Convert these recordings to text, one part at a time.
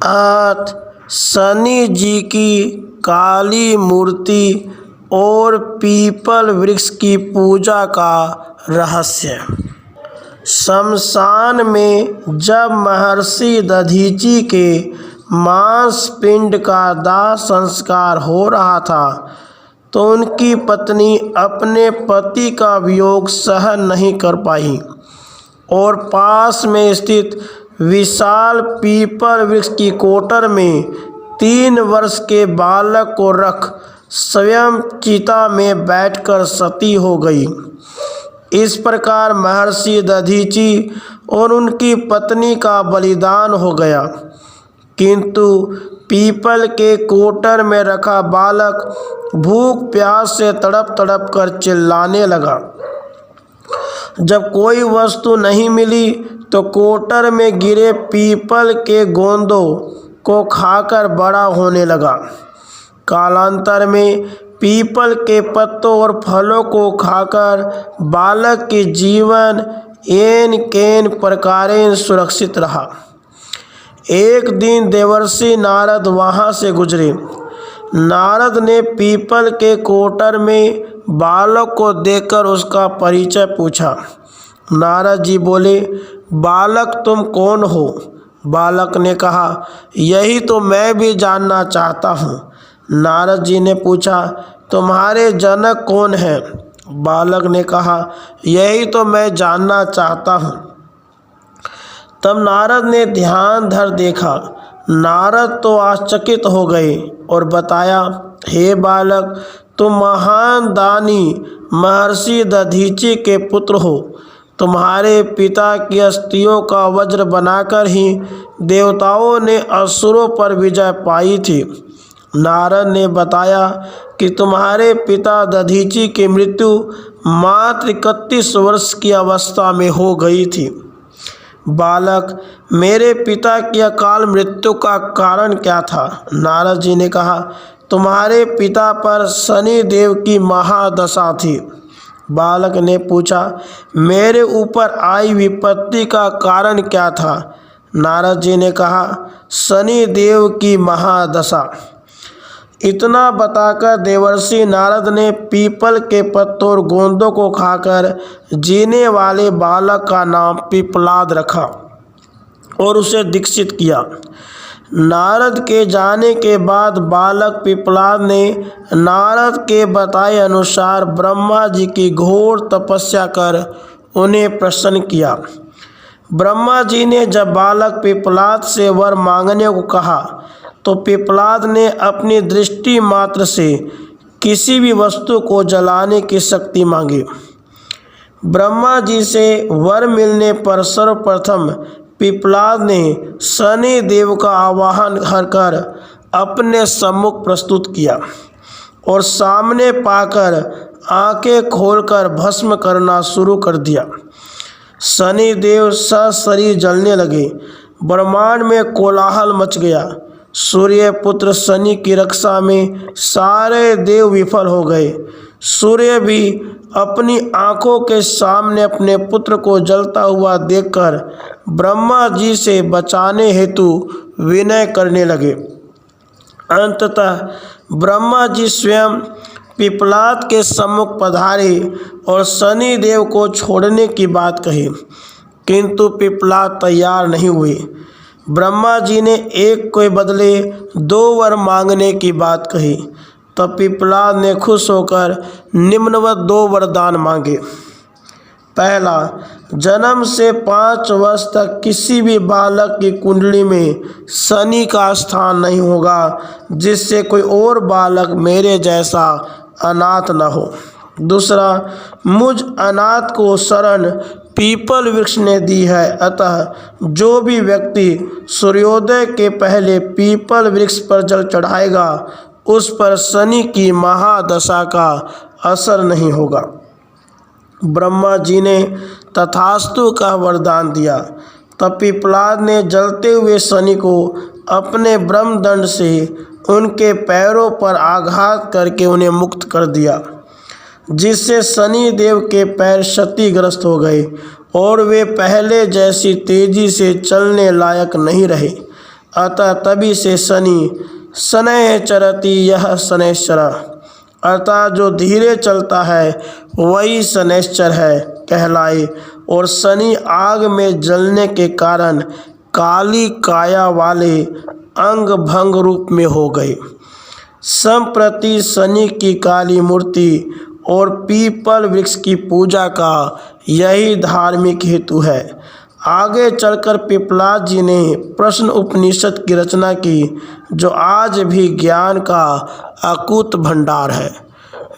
आज शनि जी की काली मूर्ति और पीपल वृक्ष की पूजा का रहस्य। शमशान में जब महर्षि दधीचि के मांस पिंड का दाह संस्कार हो रहा था तो उनकी पत्नी अपने पति का वियोग सहन नहीं कर पाई और पास में स्थित विशाल पीपल वृक्ष की कोटर में 3 वर्ष के बालक को रख स्वयं चिता में बैठकर सती हो गई। इस प्रकार महर्षि दधीचि और उनकी पत्नी का बलिदान हो गया, किंतु पीपल के कोटर में रखा बालक भूख प्यास से तड़प तड़प कर चिल्लाने लगा। जब कोई वस्तु नहीं मिली तो कोटर में गिरे पीपल के गोंदों को खाकर बड़ा होने लगा। कालांतर में पीपल के पत्तों और फलों को खाकर बालक के जीवन एन केन प्रकारेण सुरक्षित रहा। एक दिन देवर्षि नारद वहाँ से गुजरे। नारद ने पीपल के कोटर में बालक को देखकर उसका परिचय पूछा। नारद जी बोले, बालक तुम कौन हो? बालक ने कहा, यही तो मैं भी जानना चाहता हूँ। नारद जी ने पूछा, तुम्हारे जनक कौन हैं? बालक ने कहा, यही तो मैं जानना चाहता हूँ। तब नारद ने ध्यान धर देखा। नारद तो आश्चर्यचकित हो गए और बताया, हे बालक, तुम महान दानी महर्षि दधीचि के पुत्र हो। तुम्हारे पिता की अस्थियों का वज्र बनाकर ही देवताओं ने असुरों पर विजय पाई थी। नारद ने बताया कि तुम्हारे पिता दधीचि की मृत्यु मात्र 31 वर्ष की अवस्था में हो गई थी। बालक, मेरे पिता की अकाल मृत्यु का कारण क्या था? नारद जी ने कहा, तुम्हारे पिता पर शनि देव की महादशा थी। बालक ने पूछा, मेरे ऊपर आई विपत्ति का कारण क्या था? नारद जी ने कहा, शनि देव की महादशा। इतना बताकर देवर्षि नारद ने पीपल के पत्तों और गोंदों को खाकर जीने वाले बालक का नाम पिपलाद रखा और उसे दीक्षित किया। नारद के जाने के बाद बालक पिपलाद ने नारद के बताए अनुसार ब्रह्मा जी की घोर तपस्या कर उन्हें प्रसन्न किया। ब्रह्मा जी ने जब बालक पिपलाद से वर मांगने को कहा तो पिपलाद ने अपनी दृष्टि मात्र से किसी भी वस्तु को जलाने की शक्ति मांगी। ब्रह्मा जी से वर मिलने पर सर्वप्रथम पिपलाद ने शनि देव का आवाहन कर अपने सम्मुख प्रस्तुत किया और सामने पाकर आंखें खोलकर भस्म करना शुरू कर दिया। शनि देव सशरीर जलने लगे। ब्रह्मांड में कोलाहल मच गया। सूर्य पुत्र शनि की रक्षा में सारे देव विफल हो गए। सूर्य भी अपनी आंखों के सामने अपने पुत्र को जलता हुआ देखकर ब्रह्मा जी से बचाने हेतु विनय करने लगे। अंततः ब्रह्मा जी स्वयं पिपलाद के सम्मुख पधारे और शनि देव को छोड़ने की बात कही, किंतु पिपलाद तैयार नहीं हुए। ब्रह्मा जी ने एक के बदले 2 वर मांगने की बात कही। तब पिपलाद ने खुश होकर निम्नवत 2 वरदान मांगे। पहला, जन्म से 5 वर्ष तक किसी भी बालक की कुंडली में शनि का स्थान नहीं होगा, जिससे कोई और बालक मेरे जैसा अनाथ न हो। दूसरा, मुझ अनाथ को शरण पीपल वृक्ष ने दी है, अतः जो भी व्यक्ति सूर्योदय के पहले पीपल वृक्ष पर जल चढ़ाएगा उस पर शनि की महादशा का असर नहीं होगा। ब्रह्मा जी ने तथास्तु का वरदान दिया। तब पिपलाद ने जलते हुए शनि को अपने ब्रह्मदंड से उनके पैरों पर आघात करके उन्हें मुक्त कर दिया, जिससे शनि देव के पैर क्षतिग्रस्त हो गए और वे पहले जैसी तेजी से चलने लायक नहीं रहे। अतः तभी से शनि शनैः चरति यह शनैश्चर, अर्थात जो धीरे चलता है वही शनैश्चर है कहलाए। और शनि आग में जलने के कारण काली काया वाले अंग भंग रूप में हो गए। संप्रति शनि की काली मूर्ति और पीपल वृक्ष की पूजा का यही धार्मिक हेतु है। आगे चलकर पिपलाद जी ने प्रश्न उपनिषद की रचना की, जो आज भी ज्ञान का अकूत भंडार है।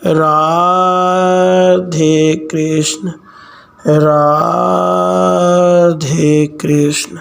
राधे कृष्ण, राधे कृष्ण।